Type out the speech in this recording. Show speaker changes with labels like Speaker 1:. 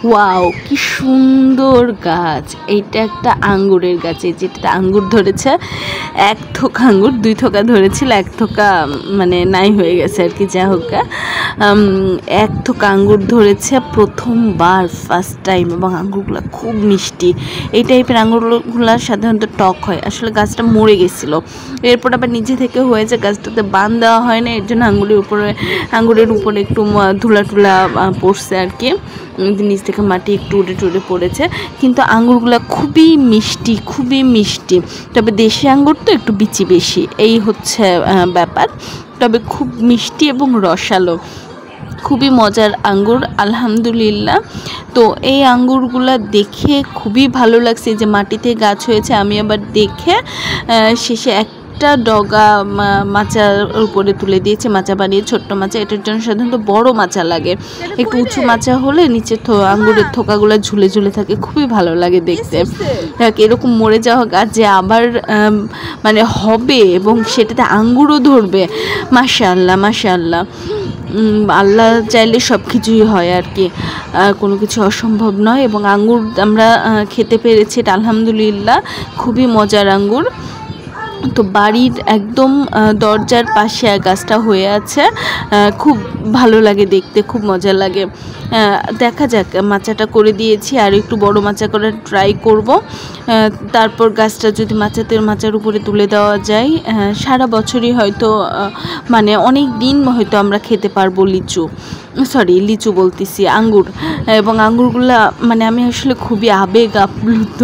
Speaker 1: Wow, কি সুন্দর গাছ! এইটা একটা আঙ্গুরের গাছ, যেটাতে আঙ্গুর ধরেছে। এক থোকা আঙ্গুর, 2 থোকা ধরেছিল, 1 থোকা মানে নাই হয়ে গেছে আর কি। যা হোক, 1 থোকা আঙ্গুর ধরেছে প্রথমবার, ফার্স্ট টাইম। এবং আঙ্গুরগুলো খুব মিষ্টি। এই টাইপের আঙ্গুরগুলো সাধারণত টক হয়। আসলে গাছটা মরে গেছিলো, এরপর আবার নিজে থেকে হয়েছে, গাছটাতে বান দেওয়া হয় না, এর জন্য আঙ্গুরের উপরে একটু ধুলা টুলা পড়ছে আর কি। নিচ থেকে মাটি একটু উড়ে টুড়ে পড়েছে, কিন্তু আঙ্গুরগুলো খুবই মিষ্টি, খুবই মিষ্টি। তবে দেশি আঙ্গুর তো একটু বিচি বেশি, এই হচ্ছে ব্যাপার। তবে খুব মিষ্টি এবং রসালো, খুবই মজার আঙ্গুর আলহামদুলিল্লাহ। তো এই আঙ্গুরগুলো দেখে খুবই ভালো লাগছে যে মাটিতে গাছ হয়েছে। আমি আবার দেখে শেষে একটা ডগা মাচার উপরে তুলে দিয়েছে, মাচা বানিয়ে, ছোট্ট মাচা। এটার জন্য সাধারণত বড় মাচা লাগে, একটু উঁচু মাচা হলে নিচে আঙ্গুরের থোকাগুলো ঝুলে ঝুলে থাকে, খুবই ভালো লাগে দেখতে। এরকম মরে যাওয়া গাছ যে আবার মানে হবে এবং সেটাতে আঙ্গুরও ধরবে, মাশাআল্লাহ মাশাআল্লাহ। আল্লাহ চাইলে সব কিছুই হয় আর কি, কোনো কিছু অসম্ভব নয়। এবং আঙ্গুর আমরা খেতে পেরেছি, এটা আলহামদুলিল্লাহ, খুবই মজার আঙ্গুর। তো বাড়ির একদম দরজার পাশে গাছটা হয়ে আছে, খুব ভালো লাগে দেখতে, খুব মজা লাগে। দেখা যাক, মাচাটা করে দিয়েছি, আর একটু বড় মাচা করার ট্রাই করব। তারপর গাছটা যদি মাচার উপরে তুলে দেওয়া যায়, সারা বছরই হয়তো মানে অনেক দিন হয়তো আমরা খেতে পারবো লিচু বলতেছি, আঙ্গুর। এবং আঙ্গুরগুলা মানে আমি আসলে খুবই আবেগ আপ্লুত।